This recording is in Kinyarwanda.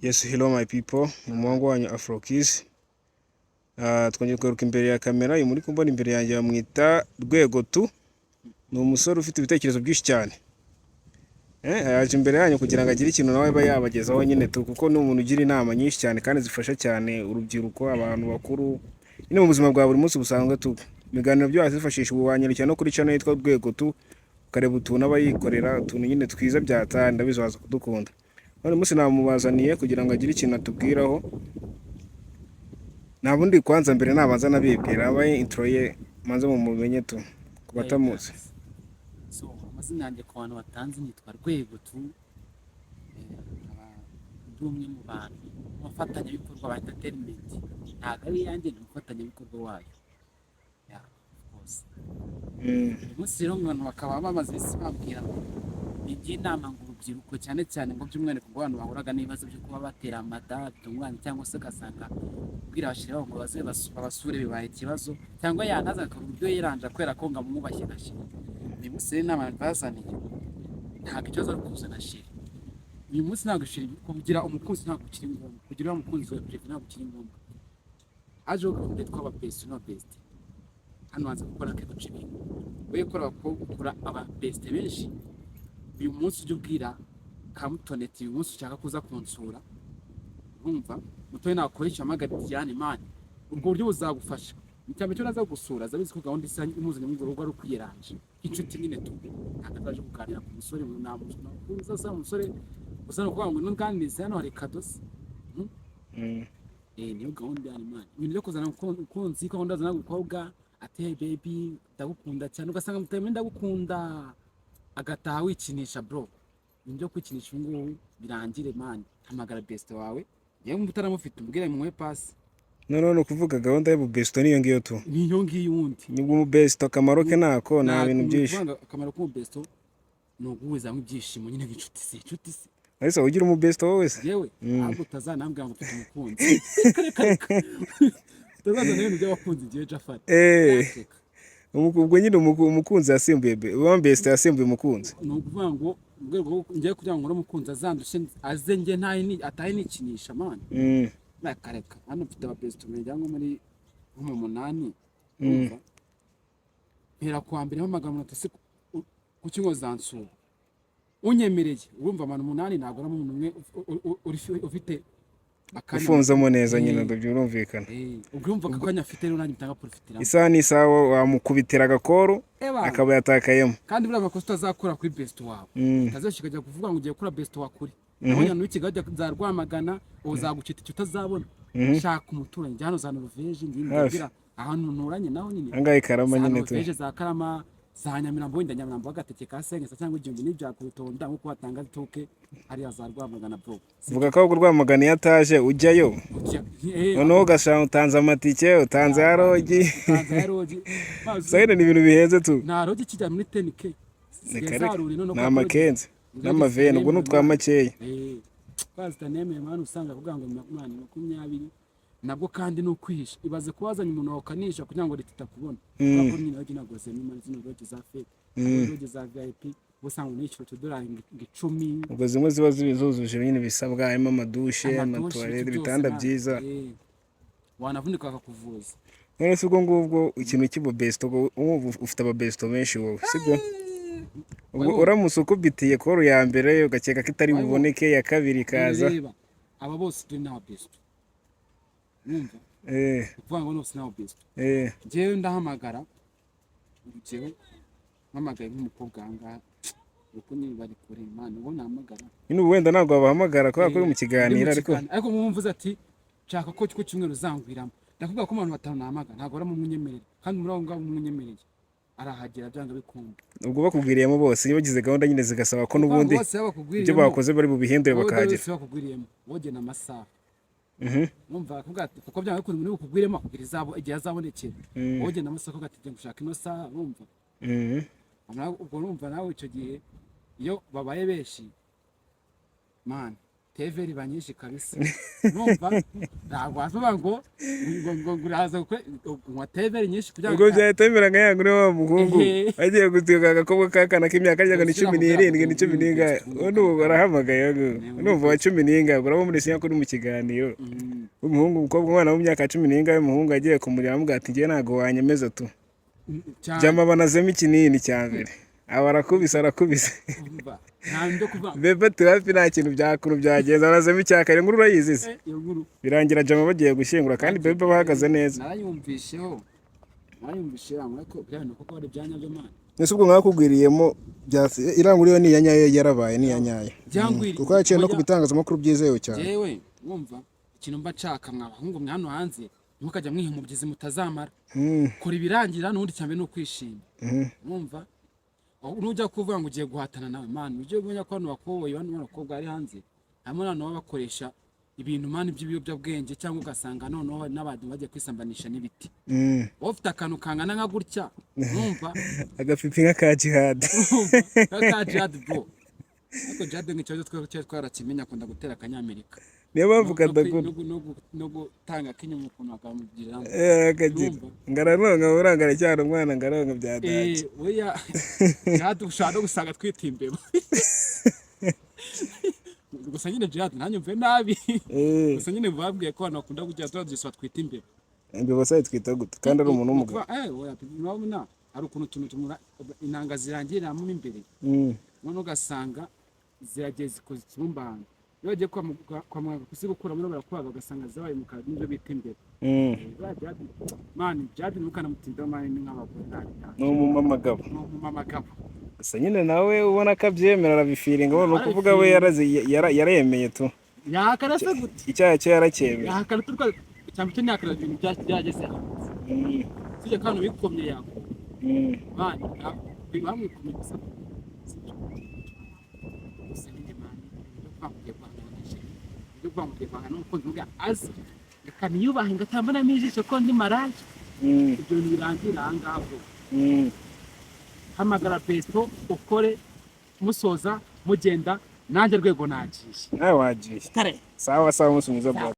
Yes, hello my people, umuhungu wanyu Afrokiss. Twongeye kugaruka imbere ya kamera. Uyu muri kumbona imbere yanjye bamwita Rwego tu. Ni umusore ufite ibitekerezo byinshi cyane. Yaje imbere yanyu kugira ngo agire ikintu nawe aba yabagezaho nyine tu, kuko ni umuntu ugira inama nyinshi cyane kandi zifasha cyane urubyiruko, abantu bakuru. Nyine mu buzima bwa buri munsi busanzwe tu. Ibiganiro byo zifashisha ububanyarukira no kuri channel yitwa Rwego tu. Ukareba utuntu aba yikorera, utuntu nyine twiza byatanda, ndabizi waza kudukunda. None munsi namubazaniye kugira ngo agire ikintu atubwiraho. Nta bundi kwanza mbere nabanza nabibwira abaye intro ye manze mu mumenye tu kubatamuzi. So amazina yanjye ku bantu batanze nitwa Rwego tu. Ndi umwe mu bantu bafatanyabikorwa ba entertainment. Ntabwo ari yanjye, ni umufatanyabikorwa wayo. Yeah, of course. Umunsi rero abantu bakaba bamaze isi babwira ngo igihe inama ngo urubyiruko cyane cyane ngo by'umwihariko ngo abantu bahuraga n'ibibazo byo kuba batera amada bitunguranye, cyangwa se ugasanga kubwira abashiri babo ngo baze babasure bibaye ikibazo, cyangwa yanaza akora uburyo yiranja kubera ko ngo amwubashye na shiri. Uyu munsi rero inama bazaniye ntabwo ikibazo ari kuzana shiri. Uyu munsi ntabwo shiri kugira umukunzi ntabwo kiri ngombwa, kugira umukunzi wa prive ntabwo kiri ngombwa. Aje ukunde twaba best no best. Hano hanze gukora keko cibi we gukora aba best benshi. Uyu munsi ujye ubwira Kamutoneti uyu munsi ushaka kuza kunsura, urumva Mutoni nakoresha amagatiane mani, ubwo buryo buzagufasha cyane cyo naza gusura zabizi ko gahunda isa imuzanye mu rugo ari kwiranje inshuti nyine tu. Ntakataje kuganira ku musore mu namusuna kuza sa umusore usa no kwanga n'unganiza hano hari kadosi. Niyo gahunda yani mani, ibintu byo kuzana ukunzi ko gahunda zana gukobwa ate baby ndagukunda cyane, ugasanga Mutoni ndagukunda agataha wikinisha bro. Ibyo kwikinisha ngo birangire man, hamagara best wawe yewe mutaramufite ubwire mwe pass. No kuvuga gahunda y'ubu best niyo ngiyo tu. Niyo ngiyo wundi. Nibwo mu best akamaro ke nako nta bintu byinshi. Akamaro ko best no guhuza mu byishimo nyine gicuti se. Ariko ugira mu best wowe se. Yewe ahubwo utazanambwira ngo mfite umukunzi. Utazaza n'ibintu by'abakunzi giye Jafari. Ubwo nyine umukunzi yasimbuye uwa best yasimbuye umukunzi. No kuvuga ngo ubwo ngiye kugira ngo umukunzi azandushe aze nge atahe nikinisha man. Nakareka hano mfite aba best umenya ngo muri mu munani. Hera kwa mbere mpamagara atase ku kingo zansura. Unyemereye urumva abantu munani ntago ari umuntu umwe ufite ufunzemo neza nyine ndabyumvikana. Ubwo yumva ko kanya afite rero nanjye mtanga profitira. Isa ni sawa wamukubitira agakoro akaba yatakayemo. Kandi buriya makosa utazakora kuri best wawe. Utazashikajya kuvuga ngo ugiye kuri best wakuri. Naho n'ikigajya zarwamagana uzagucita icyo utazabona. Shaka umuturanyi hano za Norvege ngira ahantu nturanye naho nyine. Angaye Karama nyine tu. Norvege za Karama za Nyamirambo wenda Nyamirambo agateke ka sengesa cyangwa igihumbi n'ibya kurutonda nko kwatanga toke hari azarwamagana bro. Vuga ko urwamagana yataje ujyayo. Noneho gashaka utanze amatike utanze yarogi. Sayine ni ibintu bihenze tu. Nta rogi kijya muri 10k. Na makenze n'amavene ubwo nutwa makeya. Pastor Neme mwana usanga kuvuga ngo 20 nabwo kandi no kwihisha. Ibaze kubazanya umuntu wakanisha kugira ngo leta itakubona. Kuko nyine rogi nagose n'imana zino rogi za fake. Rogi za VIP busanga n'icyo $10 ubwo zimwe ziba zuzuje nyine bisabwa harimo amadushe amatoilette bitanda byiza. Wanavunika akakuvuza. None se ubwo ngubwo ikintu kibo best ubwo ufite aba best menshi wowe sibyo? Ubwo uramutse ukubitiye koro ya mbere ugakeka ko itari buboneke ya kabiri kaza. Aba bose turi na best. Numva kuvuga ngo no sinaho best. Jewe ndahamagara urugero mpamagaye nk'umukobwa ahangaha uko ni bari kure imana ubo nahamagara nyine wenda ntabwo babahamagara ko bakora mu kiganiro ariko mumvuze ati nshaka ko kimwe ruzangwiramo. Ndakuvuga ko abantu batanu nahamagara ntabwo ari mu munyemerere kandi muri aho ngaho umunyemereye arahagera byanga bikunda. Ubwo bakugwiriyemo bose bagize gahunda nyine zigasaba ko nubundi ibyo bakoze bari bubihindure bakahagera. Bose bakugwiriyemo woge na masaha. Numva kuvuga ati kuko byanga bikunda muri bukugwiriyemo kugira izabo igihe azabonekera. Woge na masaha ko gatije gushaka ino saha urumva. Ubwo numva nawe icyo gihe iyo babaye benshi man teveri banyinshi kabisa numva ntabwo wavuga ngo uraza ngo teveri nyinshi kugira ubwo byahita bimera nka yangu wa muhungu agiye gutiga agakobwa k'akana k'imyaka ajyaga ni 17 ni 10 n'ubu barahamagaye n'ubu wa 10 urabo muri sinya kuri mu kiganiro umuhungu umukobwa umwana w'imyaka 10 y'umuhungu agiye kumurira amubwira ati ngiye ntago wanyemeza tu jama banazemo ikinini cya mbere abarakubise bebe turafi nta kintu byakuru byageza banazemo icyakare nkuru urayizi se birangira jama bagiye gushyingura kandi bebe bahagaze neza narayumvisheho amurako byane koko ari byanya byo mana nese ubwo mwakugwiriyemo iranguriyo ni yanyaye yarabaye ni yanyaye kuko yaciye no kubitangazamakuru byizewe cyane jewe wumva ikintu mba nshaka mwabahungu mwe hano hanze ntukajya mwihumubyizi mutazamara kora ibirangira n'ubundi cyane no kwishima wumva nujya kuvuga ngo ugiye guhatana nawe man uje kumenya ko hano bakoboye bano bakobwa ari hanze hamwe nano bakoresha ibintu man by'ibiyobyabwenge cyangwa ugasanga noneho n'abantu bagiye kwisambanisha n'ibiti ufite akantu kangana nka gutya wumva agapipi nka jihad bro ariko jihad nk'ikibazo twarakimenya akunda gutera akanyamerika niyo mpamvu kadakunda no gutanga kinyuma ukuntu akamubwiramo akagira ngaranonga urangara cyane umwana ngaronga byadaje oya jihad ushaka no gusanga twitimbeba gusa nyine jihad ntanyumve nabi gusa nyine babwiye ko abantu bakunda kujya turaduswa twitimbeba imbeba sai twita gute kandi ari umuntu w'umugabo oya urabona ari ukuntu tumura inanga zirangira mu imbere none ugasanga ziragiye zikoze ikibumbano iyo bagiye kwa muganga kuzikuramo no barakwaga ugasanga zabaye mu kazi n'ibyo bita imbere mani jadi nukana mutinda mani nk'abagore no mu mamagabo asa nyine nawe ubona ko abyemera arabifiringa ubona uko uvuga we yaremeye tu yakara se gute icyaha cye yaracyemeye yakara turwa cyangwa cyo nakara ibintu byageze tujye kandi bikomye yako mani bamwikomye gusa azi reka niyubahe ngatambana n'ijisho ko ndi maraje ibyo birangira aha ngaha hamagara pesto ukore musoza mugenda nanjye rwego nagiye nawe wagiye sawa musumiza bwa